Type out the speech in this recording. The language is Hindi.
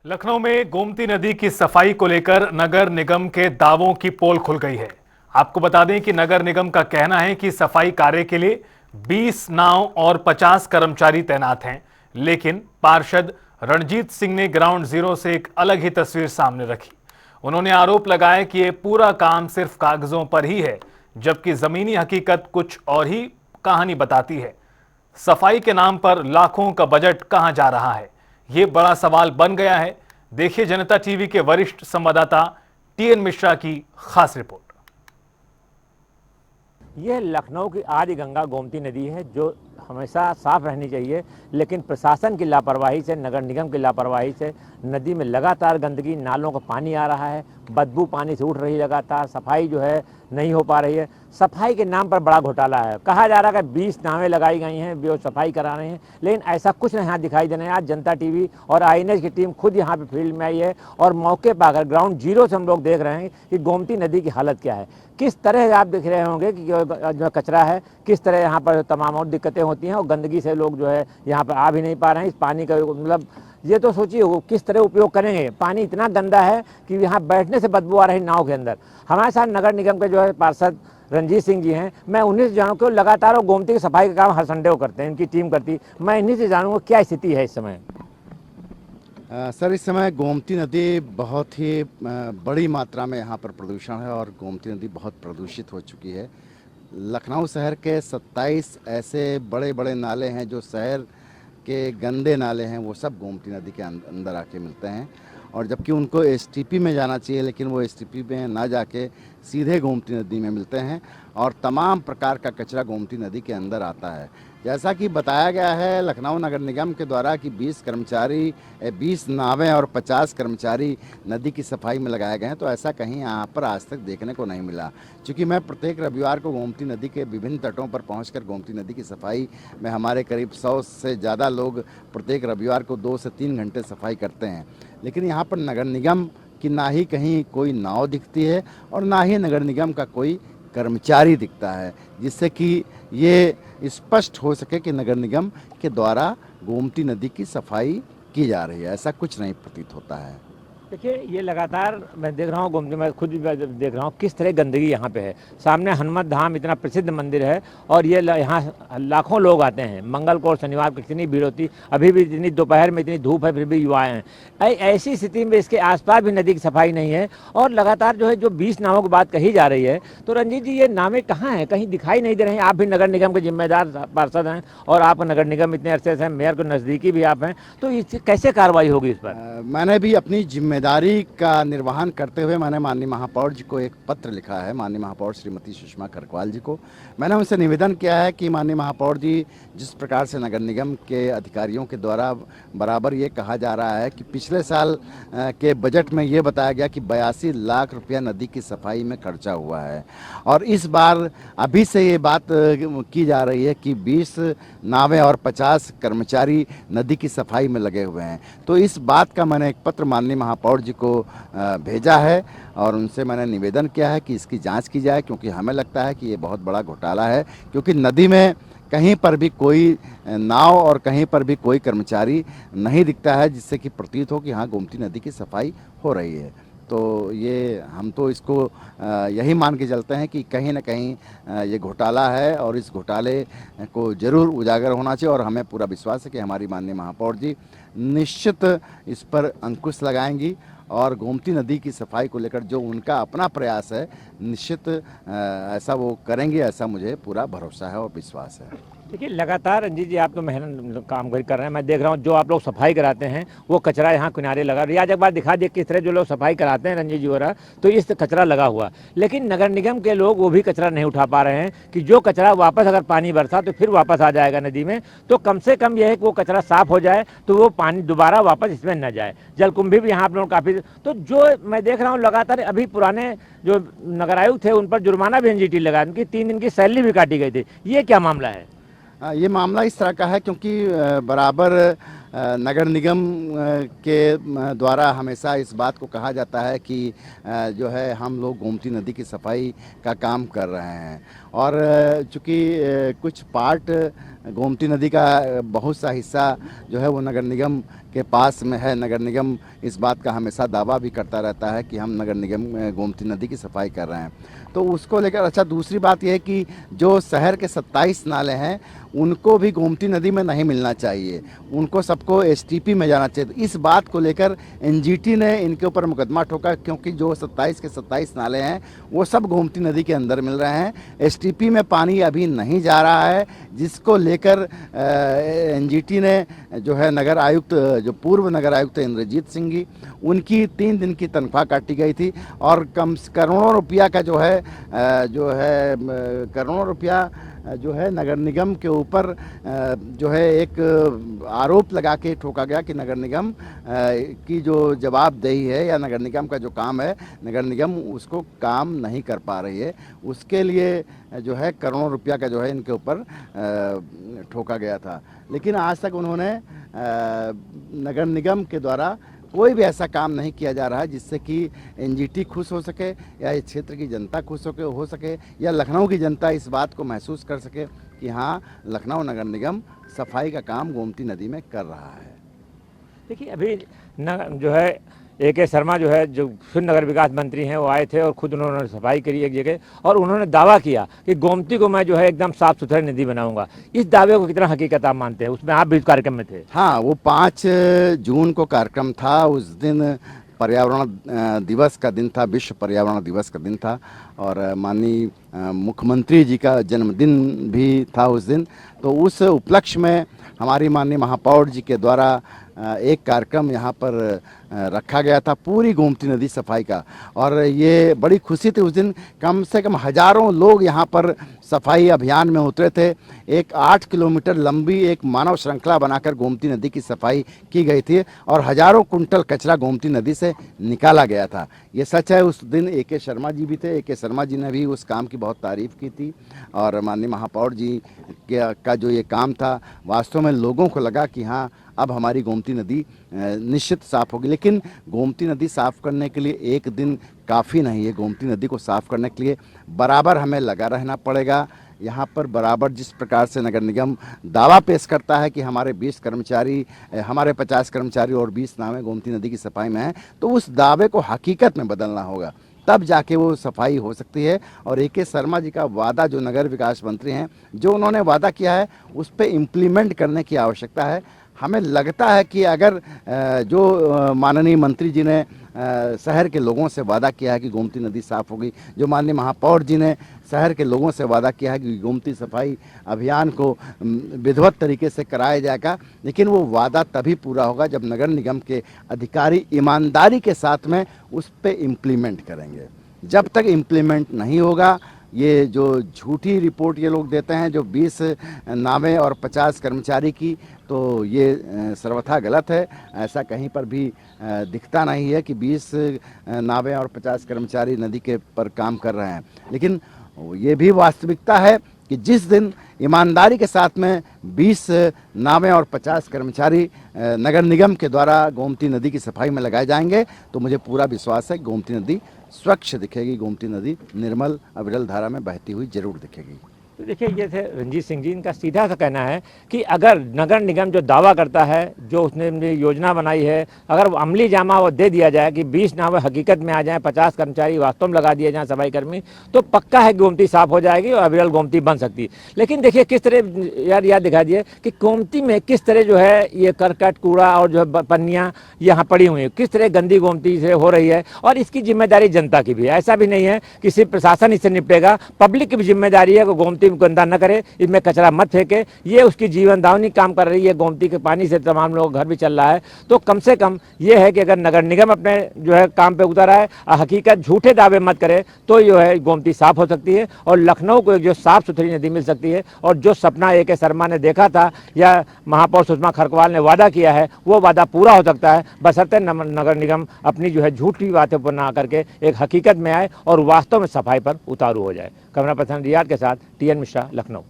लखनऊ में गोमती नदी की सफाई को लेकर नगर निगम के दावों की पोल खुल गई है। आपको बता दें कि नगर निगम का कहना है कि सफाई कार्य के लिए 20 नाव और 50 कर्मचारी तैनात हैं, लेकिन पार्षद रणजीत सिंह ने ग्राउंड जीरो से एक अलग ही तस्वीर सामने रखी। उन्होंने आरोप लगाया कि यह पूरा काम सिर्फ कागजों पर ही है, जबकि जमीनी हकीकत कुछ और ही कहानी बताती है। सफाई के नाम पर लाखों का बजट कहां जा रहा है, ये बड़ा सवाल बन गया है। देखिए जनता टीवी के वरिष्ठ संवाददाता टीएन मिश्रा की खास रिपोर्ट। यह लखनऊ की आदि गंगा गोमती नदी है जो हमेशा साफ रहनी चाहिए, लेकिन प्रशासन की लापरवाही से, नगर निगम की लापरवाही से नदी में लगातार गंदगी, नालों का पानी आ रहा है, बदबू पानी से उठ रही, लगातार सफाई जो है नहीं हो पा रही है। सफाई के नाम पर बड़ा घोटाला है। कहा जा रहा है कि 20 नावें लगाई गई हैं, वो सफाई करा रहे हैं, लेकिन ऐसा कुछ नहीं यहाँ दिखाई दे रहा है। आज जनता टीवी और आईएनएच की टीम खुद यहाँ पे फील्ड में आई है और मौके पर आकर ग्राउंड जीरो से हम लोग देख रहे हैं कि गोमती नदी की हालत क्या है। किस तरह आप देख रहे होंगे कि जो कचरा है, किस तरह यहाँ पर तमाम और दिक्कतें होती हैं और गंदगी से लोग जो है यहाँ पर आ भी नहीं पा रहे हैं। इस पानी का मतलब ये तो सोचिए वो किस तरह उपयोग करेंगे। पानी इतना गंदा है कि यहाँ बैठने से बदबू आ रही नाव के अंदर। हमारे साथ नगर निगम के जो है पार्षद रणजीत सिंह जी हैं। मैं उन्हीं से जानूँ कि लगातार वो गोमती की सफाई का काम हर संडे को करते हैं, इनकी टीम करती। मैं इन्हीं से जानूँगा क्या स्थिति है इस समय। सर, इस समय गोमती नदी बहुत ही बड़ी मात्रा में यहाँ पर प्रदूषण है और गोमती नदी बहुत प्रदूषित हो चुकी है। लखनऊ शहर के 27 ऐसे बड़े बड़े नाले हैं जो शहर के गंदे नाले हैं, वो सब गोमती नदी के अंदर आके मिलते हैं। और जबकि उनको एसटीपी में जाना चाहिए, लेकिन वो एसटीपी में ना जाके सीधे गोमती नदी में मिलते हैं और तमाम प्रकार का कचरा गोमती नदी के अंदर आता है। जैसा कि बताया गया है लखनऊ नगर निगम के द्वारा कि 20 नावें और 50 कर्मचारी नदी की सफाई में लगाए गए हैं, तो ऐसा कहीं यहाँ पर आज तक देखने को नहीं मिला। क्योंकि मैं प्रत्येक रविवार को गोमती नदी के विभिन्न तटों पर पहुंचकर गोमती नदी की सफाई में हमारे करीब 100 से ज़्यादा लोग प्रत्येक रविवार को 2 से 3 घंटे सफाई करते हैं। लेकिन यहाँ पर नगर निगम की ना ही कहीं कोई नाव दिखती है और ना ही नगर निगम का कोई कर्मचारी दिखता है, जिससे कि ये स्पष्ट हो सके कि नगर निगम के द्वारा गोमती नदी की सफाई की जा रही है। ऐसा कुछ नहीं प्रतीत होता है। देखिए ये लगातार मैं देख रहा हूँ गोमती में, खुद भी देख रहा हूँ किस तरह गंदगी यहाँ पे है। सामने हनुमत धाम इतना प्रसिद्ध मंदिर है और ये यहाँ लाखों लोग आते हैं। मंगल को और शनिवार को कितनी भीड़ होती, अभी भी इतनी दोपहर में इतनी धूप है फिर भी युवा हैं। ऐसी स्थिति में इसके आसपास भी नदी की सफाई नहीं है और लगातार जो है जो 20 नावों की बात कही जा रही है, तो रंजीत जी ये नावें कहाँ हैं, कहीं दिखाई नहीं दे रही हैं। आप भी नगर निगम के जिम्मेदार पार्षद हैं और आप नगर निगम इतने अरसे से हैं, मेयर के नज़दीकी भी आप हैं, तो इस कैसे कार्रवाई होगी इस पर? मैंने भी अपनी जिम्मेदारी का निर्वहन करते हुए मैंने माननीय महापौर जी को एक पत्र लिखा है। माननीय महापौर श्रीमती सुषमा करकवाल जी को मैंने उनसे निवेदन किया है कि माननीय महापौर जी, जिस प्रकार से नगर निगम के अधिकारियों के द्वारा बराबर ये कहा जा रहा है कि पिछले साल के बजट में ये बताया गया कि 82 लाख रुपया नदी की सफाई में खर्चा हुआ है और इस बार अभी से ये बात की जा रही है कि 20 नावें और 50 कर्मचारी नदी की सफाई में लगे हुए हैं। तो इस बात का मैंने एक पत्र माननीय महापौर जी को भेजा है और उनसे मैंने निवेदन किया है कि इसकी जांच की जाए, क्योंकि हमें लगता है कि ये बहुत बड़ा घोटाला है। क्योंकि नदी में कहीं पर भी कोई नाव और कहीं पर भी कोई कर्मचारी नहीं दिखता है, जिससे कि प्रतीत हो कि हाँ गोमती नदी की सफाई हो रही है। तो ये हम तो इसको यही मान के चलते हैं कि कहीं ना कहीं ये घोटाला है और इस घोटाले को जरूर उजागर होना चाहिए और हमें पूरा विश्वास है कि हमारी माननीय महापौर जी निश्चित इस पर अंकुश लगाएंगी और गोमती नदी की सफाई को लेकर जो उनका अपना प्रयास है निश्चित ऐसा वो करेंगे, ऐसा मुझे पूरा भरोसा है और विश्वास है। देखिए लगातार रंजीत जी आप तो मेहनत काम कर रहे हैं। मैं देख रहा हूँ जो आप लोग सफाई कराते हैं वो कचरा यहाँ किनारे लगा। रियाज एक बार दिखा दिए किस तरह जो लोग सफाई कराते हैं रंजीत जी हो रहा, तो इस कचरा लगा हुआ, लेकिन नगर निगम के लोग वो भी कचरा नहीं उठा पा रहे हैं कि जो कचरा वापस अगर पानी बरसा तो फिर वापस आ जाएगा नदी में, तो कम से कम यह है कि वो कचरा साफ हो जाए तो वो पानी दोबारा वापस इसमें न जाए। जलकुंभी भी यहाँ आप लोग काफ़ी, तो जो मैं देख रहा हूँ लगातार अभी पुराने जो नगर आयुक्त थे उन पर जुर्माना भी एनजीटी लगा, उनकी 3 दिन की सैलरी भी काटी गई थी। ये क्या मामला है? ये मामला इस तरह का है क्योंकि बराबर नगर निगम के द्वारा हमेशा इस बात को कहा जाता है कि जो है हम लोग गोमती नदी की सफाई का काम कर रहे हैं और चूँकि कुछ पार्ट गोमती नदी का बहुत सा हिस्सा जो है वो नगर निगम के पास में है। नगर निगम इस बात का हमेशा दावा भी करता रहता है कि हम नगर निगम गोमती नदी की सफाई कर रहे हैं, तो उसको लेकर अच्छा दूसरी बात यह है कि जो शहर के 27 नाले हैं उनको भी गोमती नदी में नहीं मिलना चाहिए, उनको सबको एसटीपी में जाना चाहिए। तो इस बात को लेकर एनजीटी ने इनके ऊपर मुकदमा ठोका, क्योंकि जो 27 के 27 नाले हैं वो सब गोमती नदी के अंदर मिल रहे हैं, एसटीपी में पानी अभी नहीं जा रहा है, जिसको लेकर एनजीटी ने जो है नगर आयुक्त, जो पूर्व नगर आयुक्त इंद्रजीत सिंह जी, उनकी 3 दिन की तनख्वाह काटी गई थी और करोड़ों रुपया का जो है करोड़ों रुपया जो है नगर निगम के ऊपर जो है एक आरोप लगा के ठोका गया कि नगर निगम की जो जवाबदेही है या नगर निगम का जो काम है, नगर निगम उसको काम नहीं कर पा रही है। उसके लिए जो है करोड़ों रुपया का जो है इनके ऊपर ठोका गया था, लेकिन आज तक उन्होंने नगर निगम के द्वारा कोई भी ऐसा काम नहीं किया जा रहा है जिससे कि एनजीटी खुश हो सके या इस क्षेत्र की जनता खुश हो सके या लखनऊ की जनता इस बात को महसूस कर सके कि हाँ, लखनऊ नगर निगम सफाई का काम गोमती नदी में कर रहा है। देखिए अभी जो है AK शर्मा जो है, जो फिर नगर विकास मंत्री हैं, वो आए थे और खुद उन्होंने सफाई करी एक जगह और उन्होंने दावा किया कि गोमती को मैं जो है एकदम साफ सुथरी नदी बनाऊंगा। इस दावे को कितना हकीकत आप मानते हैं? उसमें आप भी इस कार्यक्रम में थे। हाँ, वो 5 जून को कार्यक्रम था, उस दिन पर्यावरण दिवस का दिन था, विश्व पर्यावरण दिवस का दिन था और माननीय मुख्यमंत्री जी का जन्मदिन भी था उस दिन। तो उस उपलक्ष्य में हमारी माननीय महापौर जी के द्वारा एक कार्यक्रम यहाँ पर रखा गया था पूरी गोमती नदी सफाई का, और ये बड़ी खुशी थी। उस दिन कम से कम हजारों लोग यहाँ पर सफाई अभियान में उतरे थे। एक 8 किलोमीटर लंबी एक मानव श्रृंखला बनाकर गोमती नदी की सफाई की गई थी और हजारों कुंटल कचरा गोमती नदी से निकाला गया था। ये सच है। उस दिन AK शर्मा जी भी थे, AK शर्मा जी ने भी उस काम की बहुत तारीफ़ की थी और माननीय महापौर जी का जो ये काम था, वास्तव में लोगों को लगा कि हाँ, अब हमारी गोमती नदी निश्चित साफ़ होगी। लेकिन गोमती नदी साफ़ करने के लिए एक दिन काफ़ी नहीं है। गोमती नदी को साफ़ करने के लिए बराबर हमें लगा रहना पड़ेगा। यहाँ पर बराबर जिस प्रकार से नगर निगम दावा पेश करता है कि हमारे 20 कर्मचारी, हमारे 50 कर्मचारी और 20 नावें गोमती नदी की सफाई में हैं, तो उस दावे को हकीकत में बदलना होगा, तब जाके वो सफाई हो सकती है। और AK शर्मा जी का वादा, जो नगर विकास मंत्री हैं, जो उन्होंने वादा किया है उस पर इम्प्लीमेंट करने की आवश्यकता है। हमें लगता है कि अगर जो माननीय मंत्री जी ने शहर के लोगों से वादा किया है कि गोमती नदी साफ़ होगी, जो माननीय महापौर जी ने शहर के लोगों से वादा किया है कि गोमती सफाई अभियान को विधिवत तरीके से कराया जाएगा, लेकिन वो वादा तभी पूरा होगा जब नगर निगम के अधिकारी ईमानदारी के साथ में उस पर इम्प्लीमेंट करेंगे। जब तक इम्प्लीमेंट नहीं होगा, ये जो झूठी रिपोर्ट ये लोग देते हैं, जो 20 नावें और 50 कर्मचारी की, तो ये सर्वथा गलत है। ऐसा कहीं पर भी दिखता नहीं है कि 20 नावें और 50 कर्मचारी नदी के पर काम कर रहे हैं। लेकिन ये भी वास्तविकता है कि जिस दिन ईमानदारी के साथ में 20 नावें और 50 कर्मचारी नगर निगम के द्वारा गोमती नदी की सफाई में लगाए जाएंगे, तो मुझे पूरा विश्वास है गोमती नदी स्वच्छ दिखेगी, गोमती नदी निर्मल अविरल धारा में बहती हुई जरूर दिखेगी। तो देखिए, ये थे रंजीत सिंह जी। इनका सीधा सा कहना है कि अगर नगर निगम जो दावा करता है, जो उसने योजना बनाई है, अगर वो अमली जामा वो दे दिया जाए कि 20 नावें हकीकत में आ जाएं, 50 कर्मचारी वास्तव में लगा दिए जाएं सफाई कर्मी, तो पक्का है गोमती साफ हो जाएगी और अविरल गोमती बन सकती है। लेकिन देखिए किस तरह याद दिखा दिए कि गोमती में किस तरह जो है ये करकट, कूड़ा और जो है पन्नियाँ यहाँ पड़ी हुई हैं, किस तरह गंदी गोमती से हो रही है। और इसकी जिम्मेदारी जनता की भी है। ऐसा भी नहीं है कि सिर्फ प्रशासन इससे निपटेगा, पब्लिक की भी जिम्मेदारी है कि गोमती गंदा न करे, इसमें कचरा मत फेंके। ये उसकी जीवन दावनी काम कर रही है। गोमती के पानी से तमाम लोगों का घर भी चल रहा है। तो कम से कम ये है कि अगर नगर निगम अपने जो है काम पे उतर आए, हकीकत झूठे दावे मत करे, तो जो है गोमती साफ हो सकती है और लखनऊ को एक जो साफ सुथरी नदी मिल सकती है। और जो सपना AK शर्मा ने देखा था या महापौर सुषमा खरकवाल ने वादा किया है, वो वादा पूरा हो सकता है, बशर्ते नगर निगम अपनी जो है झूठी बातें पर ना करके एक हकीकत में आए और वास्तव में सफाई पर उतारू हो जाए। कैमरा पर्सन रियाद के साथ TN मिश्रा, लखनऊ।